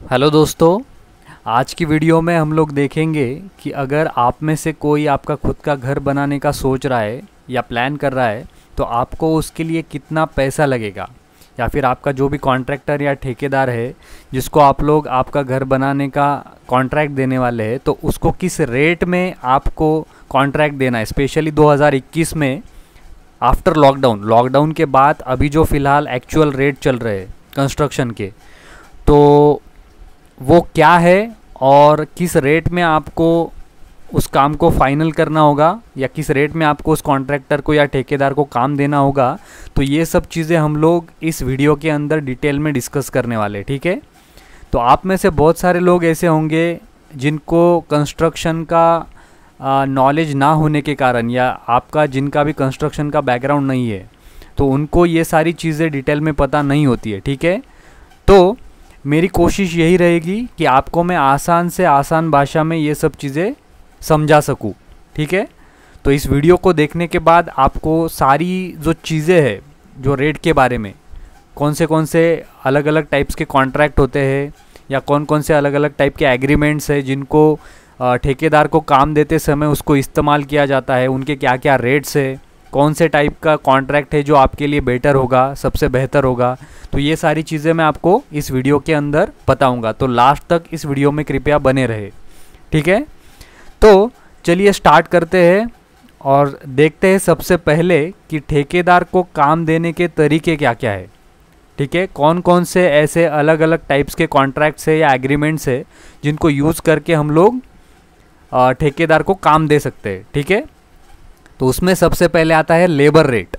Hello दोस्तों। आज की वीडियो में हम लोग देखेंगे कि अगर आप में से कोई आपका खुद का घर बनाने का सोच रहा है या प्लान कर रहा है तो आपको उसके लिए कितना पैसा लगेगा, या फिर आपका जो भी कॉन्ट्रैक्टर या ठेकेदार है जिसको आप लोग आपका घर बनाने का कॉन्ट्रैक्ट देने वाले हैं तो उसको किस रेट में आपको कॉन्ट्रैक्ट देना है। स्पेशली 2021 में आफ्टर लॉकडाउन के बाद अभी जो फ़िलहाल एक्चुअल रेट चल रहे हैं कंस्ट्रक्शन के, तो वो क्या है और किस रेट में आपको उस काम को फाइनल करना होगा या किस रेट में आपको उस कॉन्ट्रैक्टर को या ठेकेदार को काम देना होगा। तो ये सब चीज़ें हम लोग इस वीडियो के अंदर डिटेल में डिस्कस करने वाले, ठीक है। तो आप में से बहुत सारे लोग ऐसे होंगे जिनको कंस्ट्रक्शन का नॉलेज ना होने के कारण या आपका जिनका भी कंस्ट्रक्शन का बैकग्राउंड नहीं है तो उनको ये सारी चीज़ें डिटेल में पता नहीं होती है, ठीक है। तो मेरी कोशिश यही रहेगी कि आपको मैं आसान से आसान भाषा में ये सब चीज़ें समझा सकूं, ठीक है। तो इस वीडियो को देखने के बाद आपको सारी जो चीज़ें हैं, जो रेट के बारे में, कौन से अलग अलग टाइप्स के कॉन्ट्रैक्ट होते हैं या कौन कौन से अलग अलग टाइप के एग्रीमेंट्स हैं जिनको ठेकेदार को काम देते समय उसको इस्तेमाल किया जाता है, उनके क्या क्या रेट्स है, कौन से टाइप का कॉन्ट्रैक्ट है जो आपके लिए बेटर होगा, सबसे बेहतर होगा, तो ये सारी चीज़ें मैं आपको इस वीडियो के अंदर बताऊंगा। तो लास्ट तक इस वीडियो में कृपया बने रहे, ठीक है। तो चलिए स्टार्ट करते हैं और देखते हैं सबसे पहले कि ठेकेदार को काम देने के तरीके क्या क्या है, ठीक है। कौन कौन से ऐसे अलग अलग टाइप्स के कॉन्ट्रैक्ट्स है या एग्रीमेंट्स है जिनको यूज़ करके हम लोग ठेकेदार को काम दे सकते हैं, ठीक है। तो उसमें सबसे पहले आता है लेबर रेट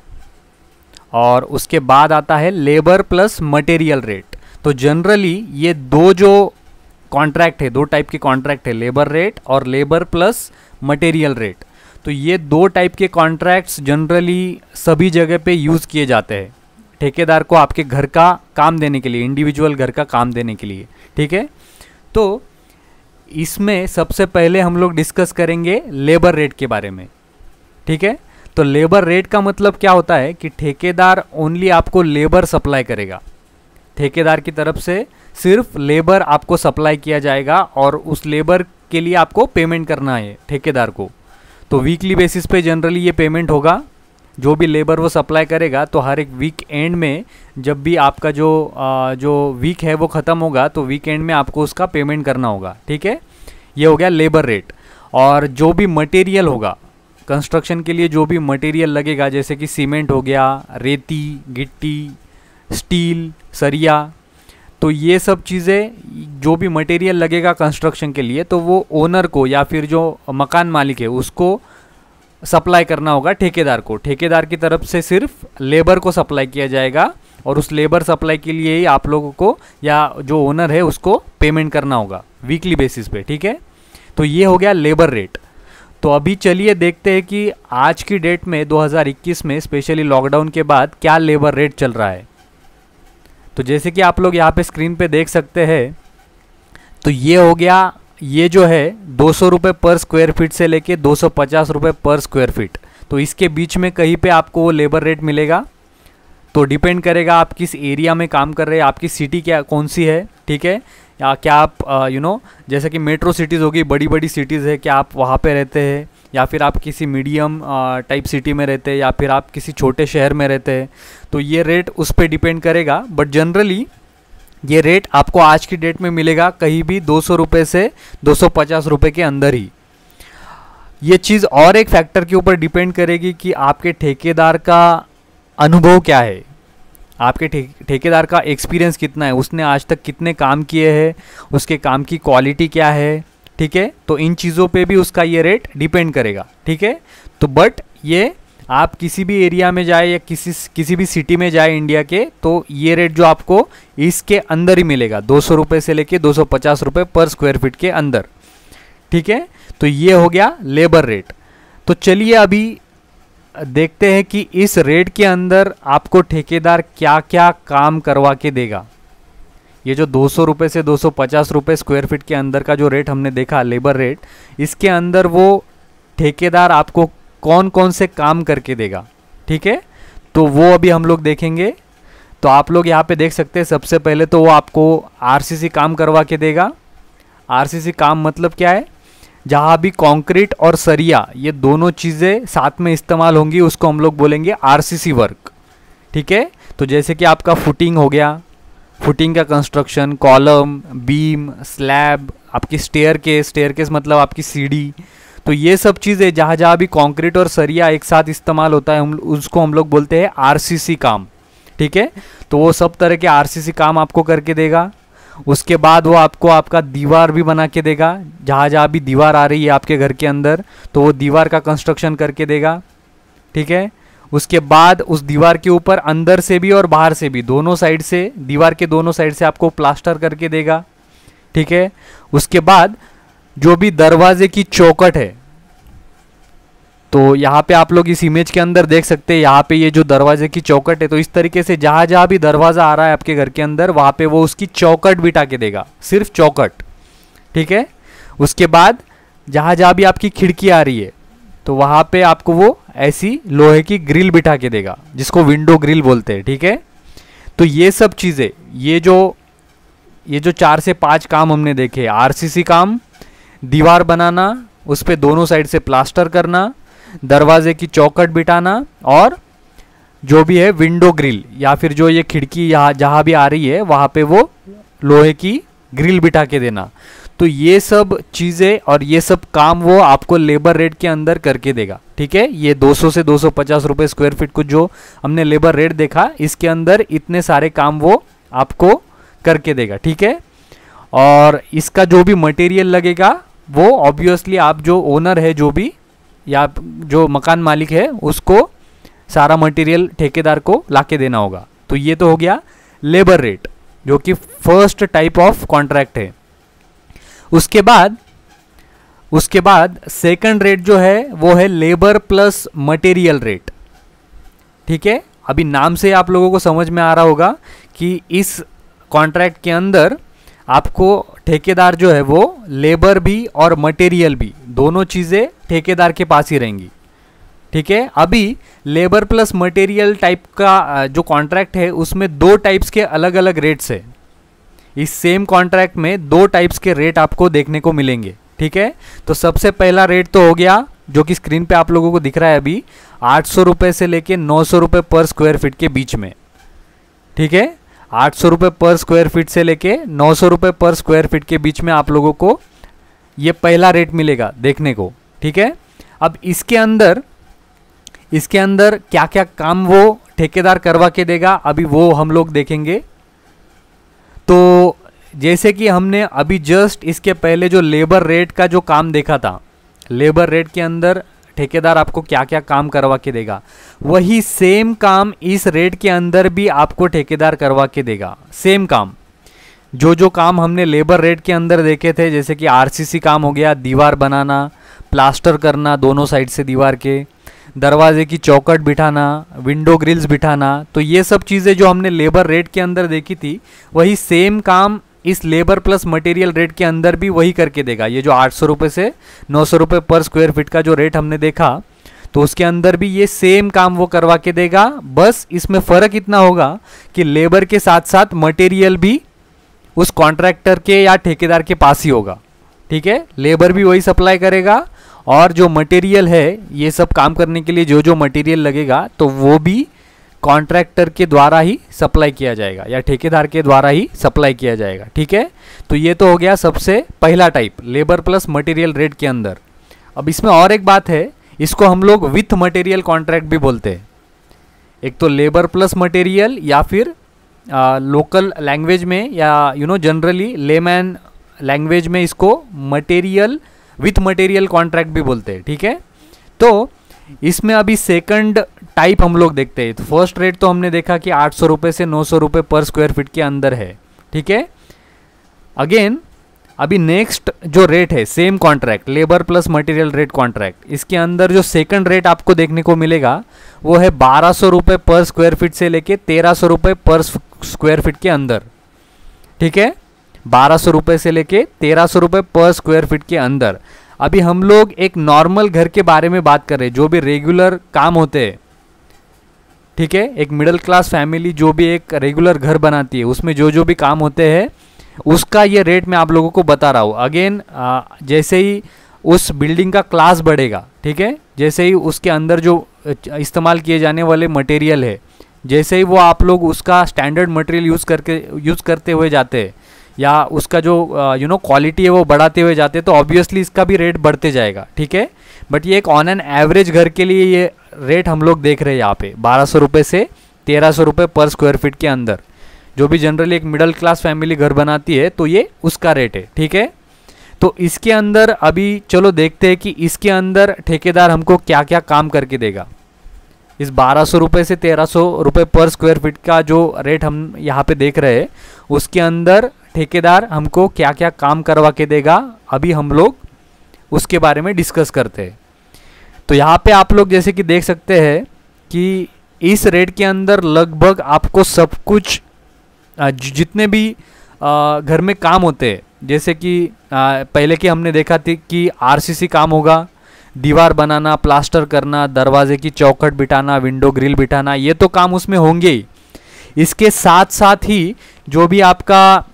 और उसके बाद आता है लेबर प्लस मटेरियल रेट। तो जनरली ये दो जो कॉन्ट्रैक्ट है, दो टाइप के कॉन्ट्रैक्ट है, लेबर रेट और लेबर प्लस मटेरियल रेट। तो ये दो टाइप के कॉन्ट्रैक्ट्स जनरली सभी जगह पे यूज़ किए जाते हैं ठेकेदार को आपके घर का काम देने के लिए, इंडिविजुअल घर का काम देने के लिए, ठीक है। तो इसमें सबसे पहले हम लोग डिस्कस करेंगे लेबर रेट के बारे में, ठीक है। तो लेबर रेट का मतलब क्या होता है कि ठेकेदार ओनली आपको लेबर सप्लाई करेगा, ठेकेदार की तरफ से सिर्फ लेबर आपको सप्लाई किया जाएगा और उस लेबर के लिए आपको पेमेंट करना है ठेकेदार को। तो वीकली बेसिस पे जनरली ये पेमेंट होगा, जो भी लेबर वो सप्लाई करेगा। तो हर एक वीक एंड में जब भी आपका जो वीक है वो ख़त्म होगा तो वीक एंड में आपको उसका पेमेंट करना होगा, ठीक है। ये हो गया लेबर रेट। और जो भी मटेरियल होगा कंस्ट्रक्शन के लिए, जो भी मटेरियल लगेगा, जैसे कि सीमेंट हो गया, रेती, गिट्टी, स्टील, सरिया, तो ये सब चीज़ें जो भी मटेरियल लगेगा कंस्ट्रक्शन के लिए तो वो ओनर को या फिर जो मकान मालिक है उसको सप्लाई करना होगा ठेकेदार को। ठेकेदार की तरफ से सिर्फ लेबर को सप्लाई किया जाएगा और उस लेबर सप्लाई के लिए ही आप लोगों को या जो ओनर है उसको पेमेंट करना होगा वीकली बेसिस पे, ठीक है। तो ये हो गया लेबर रेट। तो अभी चलिए देखते हैं कि आज की डेट में 2021 में स्पेशली लॉकडाउन के बाद क्या लेबर रेट चल रहा है। तो जैसे कि आप लोग यहाँ पे स्क्रीन पे देख सकते हैं, तो ये हो गया, ये जो है 200 रुपये पर स्क्वायर फीट से लेके 250 रुपये पर स्क्वायर फीट। तो इसके बीच में कहीं पे आपको वो लेबर रेट मिलेगा। तो डिपेंड करेगा आप किस एरिया में काम कर रहे हैं, आपकी सिटी क्या कौन सी है, ठीक है। या क्या आप जैसे कि मेट्रो सिटीज़ होगी, बड़ी बड़ी सिटीज़ है, क्या आप वहाँ पे रहते हैं या फिर आप किसी मीडियम टाइप सिटी में रहते हैं या फिर आप किसी छोटे शहर में रहते हैं, तो ये रेट उस पर डिपेंड करेगा। बट जनरली ये रेट आपको आज की डेट में मिलेगा कहीं भी 200 रुपये से 250 रुपये के अंदर ही। ये चीज़ और एक फैक्टर के ऊपर डिपेंड करेगी कि आपके ठेकेदार का अनुभव क्या है, आपके ठेकेदार का एक्सपीरियंस कितना है, उसने आज तक कितने काम किए हैं, उसके काम की क्वालिटी क्या है, ठीक है। तो इन चीज़ों पे भी उसका ये रेट डिपेंड करेगा, ठीक है। तो बट ये आप किसी भी एरिया में जाए या किसी भी सिटी में जाए इंडिया के, तो ये रेट जो आपको इसके अंदर ही मिलेगा, 200 रुपये से लेके 250 रुपये पर स्क्वायर फीट के अंदर, ठीक है। तो ये हो गया लेबर रेट। तो चलिए अभी देखते हैं कि इस रेट के अंदर आपको ठेकेदार क्या क्या काम करवा के देगा। ये जो 200 रुपये से 250 रुपये स्क्वायर फीट के अंदर का जो रेट हमने देखा लेबर रेट, इसके अंदर वो ठेकेदार आपको कौन कौन से काम करके देगा, ठीक है। तो वो अभी हम लोग देखेंगे। तो तो आप लोग यहाँ पे देख सकते हैं, सबसे पहले तो वो आपको आरसीसी काम करवा के देगा। आरसीसी काम मतलब क्या है, जहाँ भी कंक्रीट और सरिया ये दोनों चीज़ें साथ में इस्तेमाल होंगी उसको हम लोग बोलेंगे आरसीसी वर्क। ठीक है, तो जैसे कि आपका फुटिंग हो गया, फुटिंग का कंस्ट्रक्शन, कॉलम, बीम, स्लैब, आपकी स्टेयरकेस मतलब आपकी सीढ़ी, तो ये सब चीज़ें जहाँ जहाँ भी कंक्रीट और सरिया एक साथ इस्तेमाल होता है उसको हम लोग बोलते हैं आरसीसी काम। ठीक है, तो वो सब तरह के आरसीसी काम आपको करके देगा। उसके बाद वो आपको आपका दीवार भी बना के देगा, जहाँ जहाँ भी दीवार आ रही है आपके घर के अंदर तो वो दीवार का कंस्ट्रक्शन करके देगा। ठीक है, उसके बाद उस दीवार के ऊपर अंदर से भी और बाहर से भी दोनों साइड से, दीवार के दोनों साइड से आपको प्लास्टर करके देगा। ठीक है, उसके बाद जो भी दरवाजे की चौखट है, तो यहाँ पे आप लोग इस इमेज के अंदर देख सकते हैं, यहाँ पे ये जो दरवाजे की चौखट है, तो इस तरीके से जहाँ जहाँ भी दरवाज़ा आ रहा है आपके घर के अंदर वहाँ पे वो उसकी चौखट बिठा के देगा, सिर्फ चौखट। ठीक है, उसके बाद जहाँ जहाँ भी आपकी खिड़की आ रही है तो वहाँ पे आपको वो ऐसी लोहे की ग्रिल बिठा के देगा, जिसको विंडो ग्रिल बोलते हैं। ठीक है, तो ये सब चीज़ें, ये जो 4 से 5 काम हमने देखे, आरसीसी काम, दीवार बनाना, उस पे दोनों साइड से प्लास्टर करना, दरवाजे की चौखट बिठाना, और जो भी है विंडो ग्रिल या फिर जो ये खिड़की यहाँ जहाँ भी आ रही है वहाँ पे वो लोहे की ग्रिल बिठा के देना। तो ये सब चीज़ें और ये सब काम वो आपको लेबर रेट के अंदर करके देगा। ठीक है, ये 200 से 250 रुपये स्क्वायर फीट को जो हमने लेबर रेट देखा, इसके अंदर इतने सारे काम वो आपको करके देगा। ठीक है, और इसका जो भी मटेरियल लगेगा वो ऑब्वियसली आप जो ओनर है, जो भी या जो मकान मालिक है, उसको सारा मटेरियल ठेकेदार को लाके देना होगा। तो ये तो हो गया लेबर रेट, जो कि फर्स्ट टाइप ऑफ कॉन्ट्रैक्ट है। उसके बाद सेकंड रेट जो है वो है लेबर प्लस मटेरियल रेट। ठीक है, अभी नाम से आप लोगों को समझ में आ रहा होगा कि इस कॉन्ट्रैक्ट के अंदर आपको ठेकेदार जो है वो लेबर भी और मटेरियल भी दोनों चीज़ें ठेकेदार के पास ही रहेंगी। ठीक है, अभी लेबर प्लस मटेरियल टाइप का जो कॉन्ट्रैक्ट है उसमें 2 टाइप्स के अलग अलग रेट्स है। इस सेम कॉन्ट्रैक्ट में 2 टाइप्स के रेट आपको देखने को मिलेंगे। ठीक है, तो सबसे पहला रेट तो हो गया जो कि स्क्रीन पे आप लोगों को दिख रहा है अभी, 800 रुपये से लेके 900 रुपये पर स्क्वायर फीट के बीच में। ठीक है, 800 रुपये पर स्क्वायर फीट से लेके 900 रुपये पर स्क्वायर फीट के बीच में आप लोगों को ये पहला रेट मिलेगा देखने को। ठीक है, अब इसके अंदर क्या क्या काम वो ठेकेदार करवा के देगा अभी वो हम लोग देखेंगे। तो जैसे कि हमने अभी जस्ट इसके पहले जो लेबर रेट का जो काम देखा था, लेबर रेट के अंदर ठेकेदार आपको क्या क्या काम करवा के देगा, वही सेम काम इस रेट के अंदर भी आपको ठेकेदार करवा के देगा। सेम काम, जो काम हमने लेबर रेट के अंदर देखे थे, जैसे कि आरसीसी काम हो गया, दीवार बनाना, प्लास्टर करना दोनों साइड से दीवार के, दरवाजे की चौखट बिठाना, विंडो ग्रिल्स बिठाना, तो ये सब चीज़ें जो हमने लेबर रेट के अंदर देखी थी वही सेम काम इस लेबर प्लस मटेरियल रेट के अंदर भी वही करके देगा। ये जो 800 रुपये से 900 रुपये पर स्क्वायर फीट का जो रेट हमने देखा, तो उसके अंदर भी ये सेम काम वो करवा के देगा। बस इसमें फ़र्क इतना होगा कि लेबर के साथ साथ मटेरियल भी उस कॉन्ट्रैक्टर के या ठेकेदार के पास ही होगा। ठीक है, लेबर भी वही सप्लाई करेगा और जो मटेरियल है ये सब काम करने के लिए जो मटेरियल लगेगा तो वो भी कॉन्ट्रैक्टर के द्वारा ही सप्लाई किया जाएगा या ठेकेदार के द्वारा ही सप्लाई किया जाएगा। ठीक है, तो ये तो हो गया सबसे पहला type, labour plus material rate के अंदर। अब इसमें और एक बात है, इसको हम लोग विथ मटेरियल कॉन्ट्रैक्ट भी बोलते हैं। एक तो लेबर प्लस मटेरियल या फिर लोकल लैंग्वेज में या जनरली लेमैन लैंग्वेज में इसको मटेरियल विथ मटेरियल कॉन्ट्रैक्ट भी बोलते हैं। ठीक है, तो इसमें अभी सेकंड टाइप हम लोग देखते हैं। तो फर्स्ट रेट तो हमने देखा कि 800 रुपये से 900 रुपये पर स्क्वायर फीट के अंदर है। ठीक है, अगेन अभी नेक्स्ट जो रेट है same contract labour plus material rate contract, इसके अंदर जो सेकंड रेट आपको देखने को मिलेगा वो है 1200 रुपये पर स्क्वायर फीट से लेके 1300 रुपये पर स्क्वायर फीट के अंदर। ठीक है, 1200 रुपये से लेके 1300 रुपये पर स्क्वायर फीट के अंदर। अभी हम लोग एक नॉर्मल घर के बारे में बात कर रहे हैं, जो भी रेगुलर काम होते हैं, ठीक है। एक मिडिल क्लास फैमिली जो भी एक रेगुलर घर बनाती है उसमें जो जो भी काम होते हैं उसका ये रेट मैं आप लोगों को बता रहा हूँ। अगेन जैसे ही उस बिल्डिंग का क्लास बढ़ेगा, ठीक है, जैसे ही उसके अंदर जो इस्तेमाल किए जाने वाले मटेरियल है, जैसे ही वो आप लोग उसका स्टैंडर्ड मटेरियल यूज़ करते हुए जाते हैं या उसका जो क्वालिटी है वो बढ़ाते हुए जाते हैं, तो ऑब्वियसली इसका भी रेट बढ़ते जाएगा, ठीक है। बट ये एक ऑन एन एवरेज घर के लिए ये रेट हम लोग देख रहे हैं यहाँ पे 1200 रुपये से 1300 रुपये पर स्क्वायर फीट के अंदर। जो भी जनरली एक मिडिल क्लास फैमिली घर बनाती है तो ये उसका रेट है, ठीक है। तो इसके अंदर अभी चलो देखते हैं कि इसके अंदर ठेकेदार हमको क्या क्या काम करके देगा। इस 1200 रुपये से 1300 रुपये पर स्क्वायर फीट का जो रेट हम यहाँ पे देख रहे हैं उसके अंदर ठेकेदार हमको क्या क्या काम करवा के देगा, अभी हम लोग उसके बारे में डिस्कस करते हैं। तो यहाँ पे आप लोग जैसे कि देख सकते हैं कि इस रेट के अंदर लगभग आपको सब कुछ जितने भी घर में काम होते हैं, जैसे कि पहले की हमने देखा थी कि आरसीसी काम होगा, दीवार बनाना, प्लास्टर करना, दरवाजे की चौखट बिठाना, विंडो ग्रिल बिठाना, ये तो काम उसमें होंगे ही। इसके साथ साथ ही जो भी आपका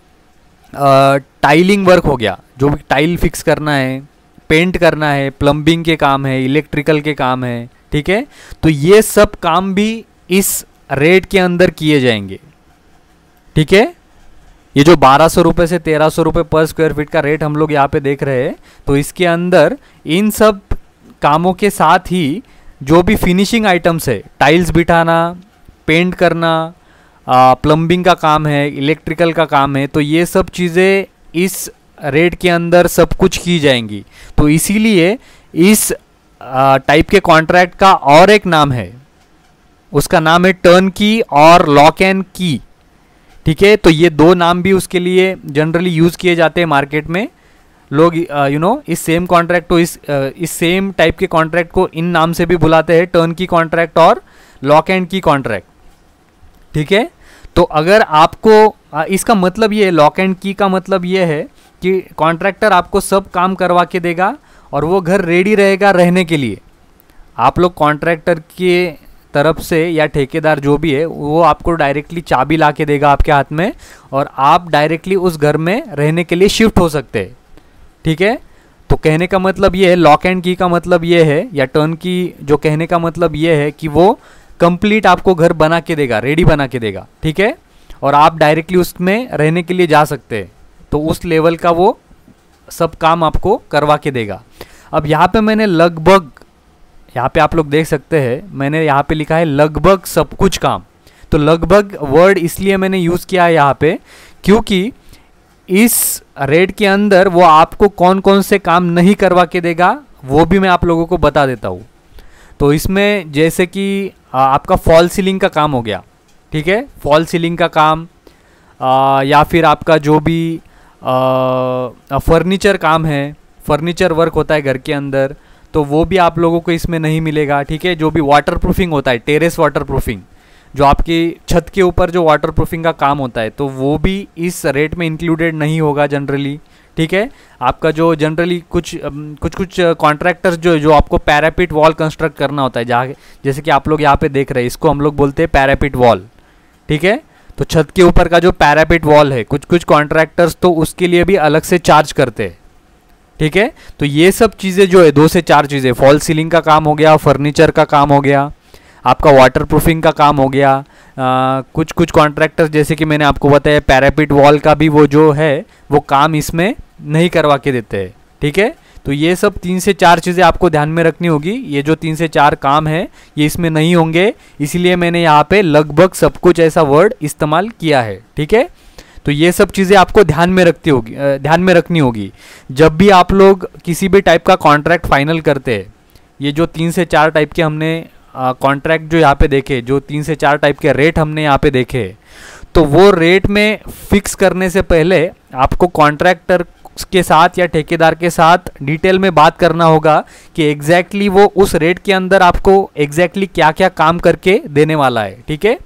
टाइलिंग वर्क हो गया, जो भी टाइल फिक्स करना है, पेंट करना है, प्लम्बिंग के काम है, इलेक्ट्रिकल के काम है, ठीक है, तो ये सब काम भी इस रेट के अंदर किए जाएंगे, ठीक है। ये जो 1200 रुपये से 1300 रुपये पर स्क्वायर फीट का रेट हम लोग यहाँ पे देख रहे हैं, तो इसके अंदर इन सब कामों के साथ ही जो भी फिनिशिंग आइटम्स है, टाइल्स बिठाना, पेंट करना, प्लम्बिंग का काम है, इलेक्ट्रिकल का काम है, तो ये सब चीज़ें इस रेट के अंदर सब कुछ की जाएंगी। तो इसीलिए इस टाइप के कॉन्ट्रैक्ट का और एक नाम है, उसका नाम है टर्न की और लॉक एंड की, ठीक है। तो ये दो नाम भी उसके लिए जनरली यूज़ किए जाते हैं मार्केट में। लोग इस सेम कॉन्ट्रैक्ट को इस सेम टाइप के कॉन्ट्रैक्ट को इन नाम से भी बुलाते हैं, टर्न की कॉन्ट्रैक्ट और लॉक एंड की कॉन्ट्रैक्ट, ठीक है। तो अगर आपको इसका मतलब ये, लॉक एंड की का मतलब ये है कि कॉन्ट्रैक्टर आपको सब काम करवा के देगा और वो घर रेडी रहेगा रहने के लिए। आप लोग कॉन्ट्रैक्टर के तरफ से या ठेकेदार जो भी है वो आपको डायरेक्टली चाबी ला के देगा आपके हाथ में और आप डायरेक्टली उस घर में रहने के लिए शिफ्ट हो सकते हैं, ठीक है। तो कहने का मतलब ये है, लॉक एंड की का मतलब ये है, या टर्न की जो कहने का मतलब ये है कि वो कंप्लीट आपको घर बना के देगा, रेडी बना के देगा, ठीक है, और आप डायरेक्टली उसमें रहने के लिए जा सकते हैं। तो उस लेवल का वो सब काम आपको करवा के देगा। अब यहाँ पे मैंने लगभग, यहाँ पे आप लोग देख सकते हैं, मैंने यहाँ पे लिखा है लगभग सब कुछ काम। तो लगभग वर्ड इसलिए मैंने यूज़ किया है यहाँ पे क्योंकि इस रेट के अंदर वो आपको कौन कौन से काम नहीं करवा के देगा वो भी मैं आप लोगों को बता देता हूँ। तो इसमें जैसे कि आपका फॉल सीलिंग का काम हो गया, ठीक है, फॉल सीलिंग का काम, या फिर आपका जो भी फर्नीचर काम है, फर्नीचर वर्क होता है घर के अंदर, तो वो भी आप लोगों को इसमें नहीं मिलेगा, ठीक है। जो भी वाटर प्रूफिंग होता है, टेरेस वाटर प्रूफिंग, जो आपकी छत के ऊपर जो वाटर प्रूफिंग का काम होता है, तो वो भी इस रेट में इंक्लूडेड नहीं होगा जनरली, ठीक है। आपका जो जनरली कुछ कॉन्ट्रैक्टर्स जो आपको पैरापिट वॉल कंस्ट्रक्ट करना होता है, जहाँ जैसे कि आप लोग यहाँ पे देख रहे हैं, इसको हम लोग बोलते हैं पैरापिट वॉल, ठीक है। तो छत के ऊपर का जो पैरापिट वॉल है, कुछ कॉन्ट्रैक्टर्स तो उसके लिए भी अलग से चार्ज करते हैं, ठीक है। तो ये सब चीज़ें जो है 2 से 4 चीज़ें, फॉल सीलिंग का काम हो गया, फर्नीचर का काम हो गया, आपका वाटर प्रूफिंग का काम हो गया, कुछ कॉन्ट्रैक्टर्स जैसे कि मैंने आपको बताया पैरापिट वॉल का भी वो जो है वो काम इसमें नहीं करवा के देते हैं, ठीक है। तो ये सब 3 से 4 चीज़ें आपको ध्यान में रखनी होगी। ये जो 3 से 4 काम है ये इसमें नहीं होंगे, इसीलिए मैंने यहाँ पे लगभग सब कुछ ऐसा वर्ड इस्तेमाल किया है, ठीक है। तो ये सब चीज़ें आपको ध्यान में रखनी होगी जब भी आप लोग किसी भी टाइप का कॉन्ट्रैक्ट फाइनल करते हैं। ये जो 3 से 4 टाइप के हमने कॉन्ट्रैक्ट जो यहाँ पे देखे, जो 3 से 4 टाइप के रेट हमने यहाँ पे देखे, तो वो रेट में फिक्स करने से पहले आपको कॉन्ट्रैक्टर के साथ या ठेकेदार के साथ डिटेल में बात करना होगा कि एग्जैक्टली वो उस रेट के अंदर आपको एग्जैक्टली क्या क्या काम करके देने वाला है, ठीक है।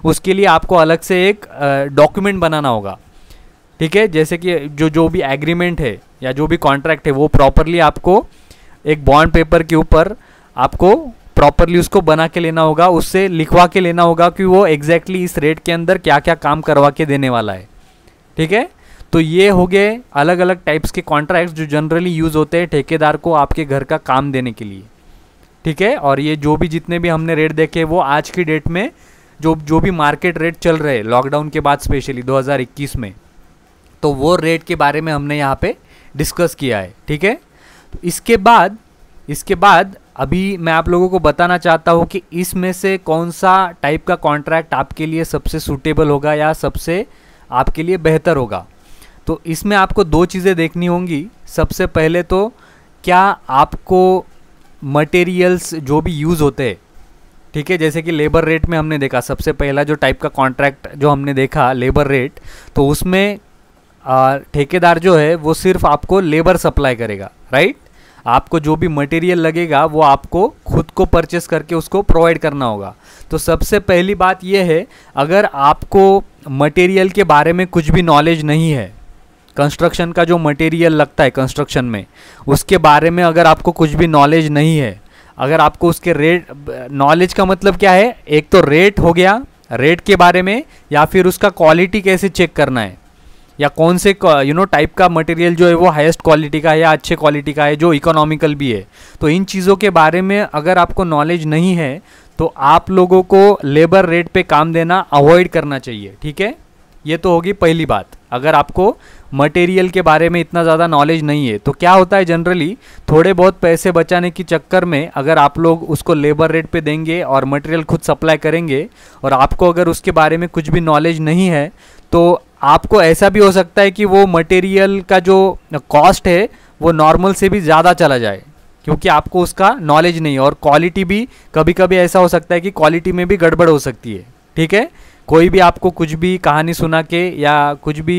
उसके लिए आपको अलग से एक डॉक्यूमेंट बनाना होगा, ठीक है। जैसे कि जो भी एग्रीमेंट है या जो भी कॉन्ट्रैक्ट है वो प्रॉपरली आपको एक बॉन्ड पेपर के ऊपर आपको प्रॉपरली उसको बना के लेना होगा, उससे लिखवा के लेना होगा कि वो एग्जैक्टली इस रेट के अंदर क्या क्या काम करवा के देने वाला है। ठीक है, तो ये हो गए अलग अलग टाइप्स के कॉन्ट्रैक्ट्स जो जनरली यूज़ होते हैं ठेकेदार को आपके घर का काम देने के लिए। ठीक है, और ये जो भी जितने भी हमने रेट देखे वो आज की डेट में जो भी मार्केट रेट चल रहे हैं लॉकडाउन के बाद स्पेशली 2021 में, तो वो रेट के बारे में हमने यहाँ पे डिस्कस किया है। ठीक है, तो इसके बाद अभी मैं आप लोगों को बताना चाहता हूँ कि इसमें से कौन सा टाइप का कॉन्ट्रैक्ट आपके लिए सबसे सूटेबल होगा या सबसे आपके लिए बेहतर होगा। तो इसमें आपको दो चीज़ें देखनी होंगी। सबसे पहले तो क्या आपको मटेरियल्स जो भी यूज़ होते हैं, ठीक है, जैसे कि लेबर रेट में हमने देखा सबसे पहला जो टाइप का कॉन्ट्रैक्ट जो हमने देखा लेबर रेट, तो उसमें ठेकेदार जो है वो सिर्फ आपको लेबर सप्लाई करेगा, राइट। आपको जो भी मटेरियल लगेगा वो आपको खुद को परचेस करके उसको प्रोवाइड करना होगा। तो सबसे पहली बात यह है, अगर आपको मटेरियल के बारे में कुछ भी नॉलेज नहीं है, कंस्ट्रक्शन का जो मटेरियल लगता है कंस्ट्रक्शन में उसके बारे में अगर आपको कुछ भी नॉलेज नहीं है, अगर आपको उसके रेट, नॉलेज का मतलब क्या है, एक तो रेट हो गया, रेट के बारे में, या फिर उसका क्वालिटी कैसे चेक करना है, या कौन से टाइप का मटेरियल जो है वो हाईएस्ट क्वालिटी का है या अच्छे क्वालिटी का है जो इकोनॉमिकल भी है। तो इन चीज़ों के बारे में अगर आपको नॉलेज नहीं है तो आप लोगों को लेबर रेट पे काम देना अवॉइड करना चाहिए। ठीक है, ये तो होगी पहली बात। अगर आपको मटेरियल के बारे में इतना ज़्यादा नॉलेज नहीं है तो क्या होता है, जनरली थोड़े बहुत पैसे बचाने के चक्कर में अगर आप लोग उसको लेबर रेट पे देंगे और मटेरियल खुद सप्लाई करेंगे और आपको अगर उसके बारे में कुछ भी नॉलेज नहीं है तो आपको ऐसा भी हो सकता है कि वो मटेरियल का जो कॉस्ट है वो नॉर्मल से भी ज़्यादा चला जाए, क्योंकि आपको उसका नॉलेज नहीं है। और क्वालिटी भी कभी कभी ऐसा हो सकता है कि क्वालिटी में भी गड़बड़ हो सकती है। ठीक है, कोई भी आपको कुछ भी कहानी सुना के या कुछ भी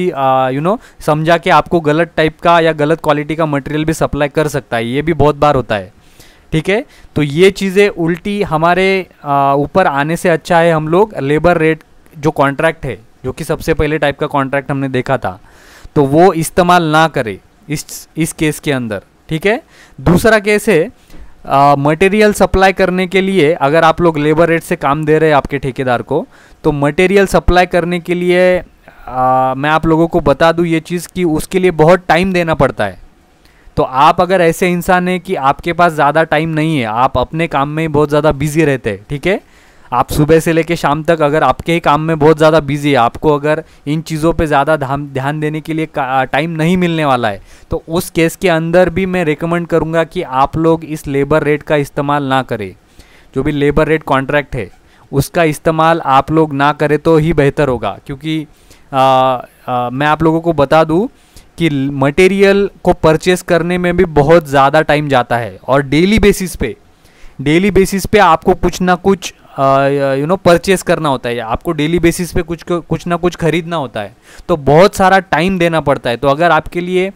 समझा के आपको गलत टाइप का या गलत क्वालिटी का मटेरियल भी सप्लाई कर सकता है, ये भी बहुत बार होता है। ठीक है, तो ये चीज़ें उल्टी हमारे ऊपर आने से अच्छा है हम लोग लेबर रेट जो कॉन्ट्रैक्ट है, जो कि सबसे पहले टाइप का कॉन्ट्रैक्ट हमने देखा था, तो वो इस्तेमाल ना करें इस केस के अंदर। ठीक है, दूसरा केस है मटेरियल सप्लाई करने के लिए अगर आप लोग लेबर रेट से काम दे रहे हैं आपके ठेकेदार को, तो मटेरियल सप्लाई करने के लिए मैं आप लोगों को बता दूं ये चीज़ कि उसके लिए बहुत टाइम देना पड़ता है। तो आप अगर ऐसे इंसान हैं कि आपके पास ज़्यादा टाइम नहीं है, आप अपने काम में बहुत ज़्यादा बिजी रहते हैं, ठीक है, आप सुबह से लेकर शाम तक अगर आपके ही काम में बहुत ज़्यादा बिजी है, आपको अगर इन चीज़ों पे ज़्यादा ध्यान देने के लिए टाइम नहीं मिलने वाला है, तो उस केस के अंदर भी मैं रिकमेंड करूँगा कि आप लोग इस लेबर रेट का इस्तेमाल ना करें। जो भी लेबर रेट कॉन्ट्रैक्ट है उसका इस्तेमाल आप लोग ना करें तो ही बेहतर होगा, क्योंकि मैं आप लोगों को बता दूँ कि मटेरियल को परचेस करने में भी बहुत ज़्यादा टाइम जाता है और डेली बेसिस पे आपको कुछ ना कुछ परचेस करना होता है, आपको डेली बेसिस पे कुछ ना कुछ खरीदना होता है, तो बहुत सारा टाइम देना पड़ता है। तो अगर आपके लिए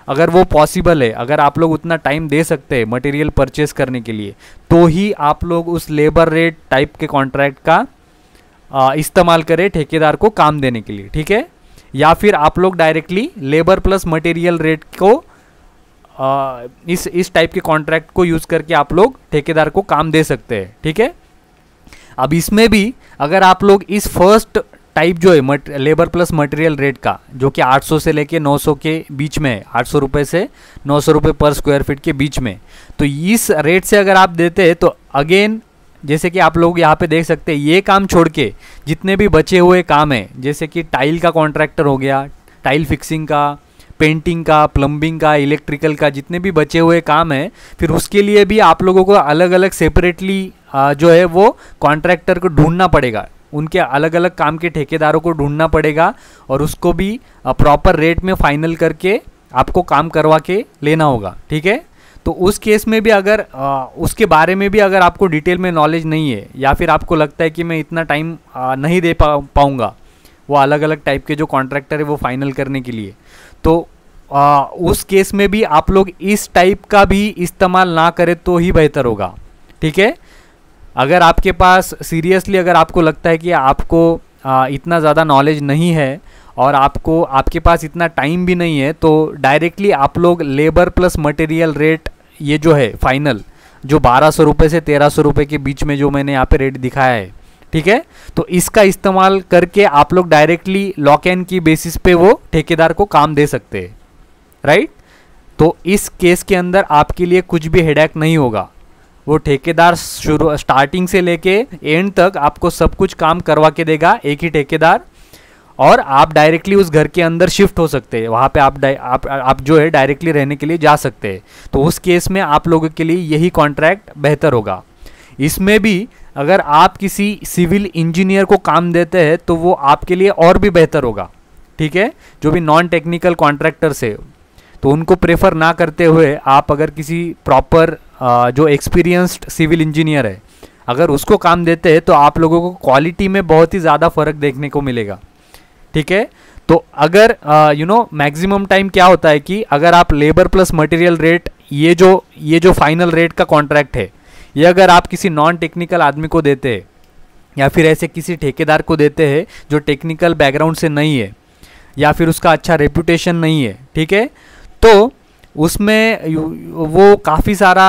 अगर वो पॉसिबल है, अगर आप लोग उतना टाइम दे सकते हैं मटेरियल परचेस करने के लिए, तो ही आप लोग उस लेबर रेट टाइप के कॉन्ट्रैक्ट का इस्तेमाल करें ठेकेदार को काम देने के लिए। ठीक है, या फिर आप लोग directly labour plus material rate को इस टाइप के कॉन्ट्रैक्ट को यूज़ करके आप लोग ठेकेदार को काम दे सकते हैं। ठीक है, अब इसमें भी अगर आप लोग इस फर्स्ट टाइप जो है लेबर प्लस मटेरियल रेट का, जो कि 800 से लेके 900 के बीच में है, 800 रुपये से 900 रुपये पर स्क्वायर फीट के बीच में, तो इस रेट से अगर आप देते हैं तो अगेन जैसे कि आप लोग यहाँ पे देख सकते हैं, ये काम छोड़ के जितने भी बचे हुए काम हैं, जैसे कि टाइल का कॉन्ट्रैक्टर हो गया, टाइल फिक्सिंग का, पेंटिंग का, प्लम्बिंग का, इलेक्ट्रिकल का, जितने भी बचे हुए काम हैं, फिर उसके लिए भी आप लोगों को अलग अलग सेपरेटली जो है वो कॉन्ट्रैक्टर को ढूंढना पड़ेगा, उनके अलग अलग काम के ठेकेदारों को ढूंढना पड़ेगा और उसको भी प्रॉपर रेट में फाइनल करके आपको काम करवा के लेना होगा। ठीक है, तो उस केस में भी अगर उसके बारे में भी अगर आपको डिटेल में नॉलेज नहीं है, या फिर आपको लगता है कि मैं इतना टाइम नहीं दे पाऊँगा वो अलग अलग टाइप के जो कॉन्ट्रैक्टर है वो फाइनल करने के लिए, तो उस केस में भी आप लोग इस टाइप का भी इस्तेमाल ना करें तो ही बेहतर होगा। ठीक है, अगर आपके पास सीरियसली अगर आपको लगता है कि आपको इतना ज़्यादा नॉलेज नहीं है और आपके पास इतना टाइम भी नहीं है, तो डायरेक्टली आप लोग लेबर प्लस मटेरियल रेट ये जो है फाइनल जो 1200 रुपये से 1300 रुपये के बीच में जो मैंने यहाँ पे रेट दिखाया है, ठीक है। तो इसका इस्तेमाल करके आप लोग डायरेक्टली लॉक एंड की बेसिस पे वो ठेकेदार को काम दे सकते हैं, राइट। तो इस केस के अंदर आपके लिए कुछ भी हेडेक नहीं होगा। वो ठेकेदार स्टार्टिंग से लेके एंड तक आपको सब कुछ काम करवा के देगा, एक ही ठेकेदार, और आप डायरेक्टली उस घर के अंदर शिफ्ट हो सकते हैं। वहाँ पे आप जो है डायरेक्टली रहने के लिए जा सकते हैं। तो उस केस में आप लोगों के लिए यही कॉन्ट्रैक्ट बेहतर होगा। इसमें भी अगर आप किसी सिविल इंजीनियर को काम देते हैं तो वो आपके लिए और भी बेहतर होगा, ठीक है। जो भी नॉन टेक्निकल कॉन्ट्रैक्टर्स है तो उनको प्रेफर ना करते हुए आप अगर किसी प्रॉपर जो एक्सपीरियंस्ड सिविल इंजीनियर है अगर उसको काम देते हैं तो आप लोगों को क्वालिटी में बहुत ही ज़्यादा फर्क देखने को मिलेगा, ठीक है। तो अगर मैक्सिमम टाइम क्या होता है कि अगर आप लेबर प्लस मटेरियल रेट ये जो फाइनल रेट का कॉन्ट्रैक्ट है ये अगर आप किसी नॉन टेक्निकल आदमी को देते हैं या फिर ऐसे किसी ठेकेदार को देते हैं जो टेक्निकल बैकग्राउंड से नहीं है या फिर उसका अच्छा रेपुटेशन नहीं है, ठीक है, तो उसमें वो काफ़ी सारा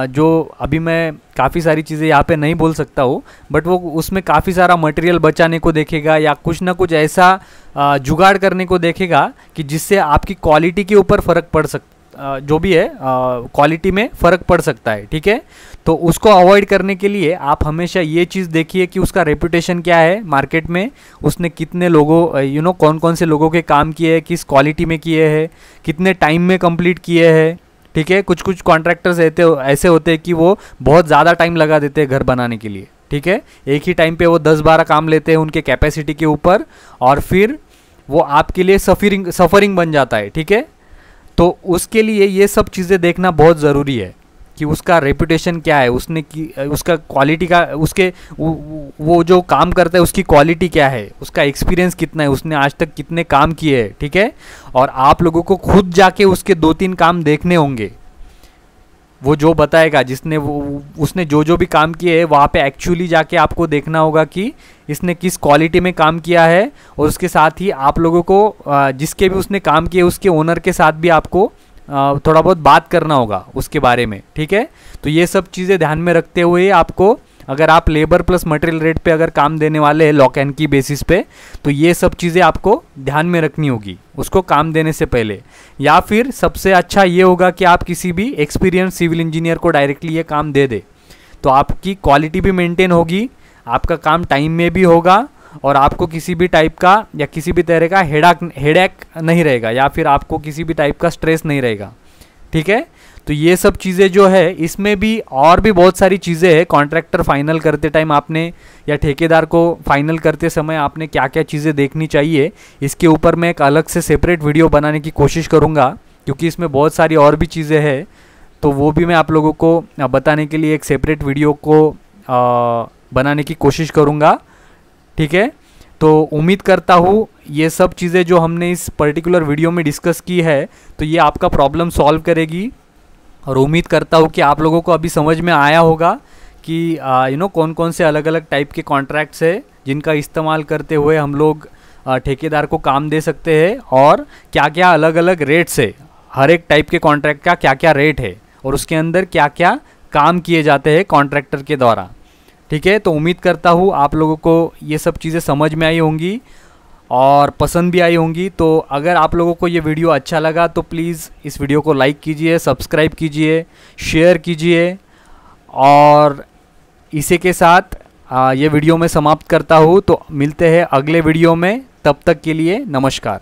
जो अभी मैं काफ़ी सारी चीज़ें यहाँ पे नहीं बोल सकता हूँ, बट वो उसमें काफ़ी सारा मटेरियल बचाने को देखेगा या कुछ ना कुछ ऐसा जुगाड़ करने को देखेगा कि जिससे आपकी क्वालिटी के ऊपर फ़र्क पड़ जो भी है क्वालिटी में फ़र्क पड़ सकता है, ठीक है। तो उसको अवॉइड करने के लिए आप हमेशा ये चीज़ देखिए कि उसका रेपुटेशन क्या है मार्केट में, उसने कितने लोगों कौन कौन से लोगों के काम किए हैं, किस क्वालिटी में किए हैं, कितने टाइम में कंप्लीट किए हैं, ठीक है। कुछ कुछ कॉन्ट्रैक्टर्स ऐसे होते हैं कि वो बहुत ज़्यादा टाइम लगा देते हैं घर बनाने के लिए, ठीक है। एक ही टाइम पे वो 10-12 काम लेते हैं उनके कैपेसिटी के ऊपर और फिर वो आपके लिए सफरिंग बन जाता है, ठीक है। तो उसके लिए ये सब चीज़ें देखना बहुत ज़रूरी है कि उसका रेपुटेशन क्या है, उसका क्वालिटी का वो जो काम करता है उसकी क्वालिटी क्या है, उसका एक्सपीरियंस कितना है, उसने आज तक कितने काम किए हैं, ठीक है। और आप लोगों को खुद जाके उसके 2-3 काम देखने होंगे। वो जो बताएगा उसने जो भी काम किए हैं वहाँ पे एक्चुअली जाके आपको देखना होगा कि इसने किस क्वालिटी में काम किया है, और उसके साथ ही आप लोगों को जिसके भी उसने काम किए उसके ओनर के साथ भी आपको थोड़ा बहुत बात करना होगा उसके बारे में, ठीक है। तो ये सब चीज़ें ध्यान में रखते हुए आपको अगर आप लेबर प्लस मटेरियल रेट पे अगर काम देने वाले हैं लॉक एंड की बेसिस पे तो ये सब चीज़ें आपको ध्यान में रखनी होगी उसको काम देने से पहले। या फिर सबसे अच्छा ये होगा कि आप किसी भी एक्सपीरियंस सिविल इंजीनियर को डायरेक्टली ये काम दे दे, तो आपकी क्वालिटी भी मेंटेन होगी, आपका काम टाइम में भी होगा और आपको किसी भी टाइप का या किसी भी तरह का हेडेक नहीं रहेगा या फिर आपको किसी भी टाइप का स्ट्रेस नहीं रहेगा, ठीक है। तो ये सब चीज़ें जो है इसमें भी और भी बहुत सारी चीज़ें हैं। कॉन्ट्रैक्टर फाइनल करते टाइम आपने या ठेकेदार को फाइनल करते समय आपने क्या क्या चीज़ें देखनी चाहिए, इसके ऊपर मैं एक अलग से सेपरेट वीडियो बनाने की कोशिश करूँगा क्योंकि इसमें बहुत सारी और भी चीज़ें हैं। तो वो भी मैं आप लोगों को बताने के लिए एक सेपरेट वीडियो को बनाने की कोशिश करूँगा, ठीक है। तो उम्मीद करता हूँ ये सब चीज़ें जो हमने इस पर्टिकुलर वीडियो में डिस्कस की है तो ये आपका प्रॉब्लम सॉल्व करेगी, और उम्मीद करता हूँ कि आप लोगों को अभी समझ में आया होगा कि कौन कौन से अलग अलग टाइप के कॉन्ट्रैक्ट्स है जिनका इस्तेमाल करते हुए हम लोग ठेकेदार को काम दे सकते हैं और क्या क्या अलग अलग रेट्स है, हर एक टाइप के कॉन्ट्रैक्ट का क्या क्या रेट है और उसके अंदर क्या क्या काम किए जाते हैं कॉन्ट्रैक्टर के द्वारा, ठीक है। तो उम्मीद करता हूँ आप लोगों को ये सब चीज़ें समझ में आई होंगी और पसंद भी आई होंगी। तो अगर आप लोगों को ये वीडियो अच्छा लगा तो प्लीज़ इस वीडियो को लाइक कीजिए, सब्सक्राइब कीजिए, शेयर कीजिए, और इसी के साथ ये वीडियो मैं समाप्त करता हूँ। तो मिलते हैं अगले वीडियो में, तब तक के लिए नमस्कार।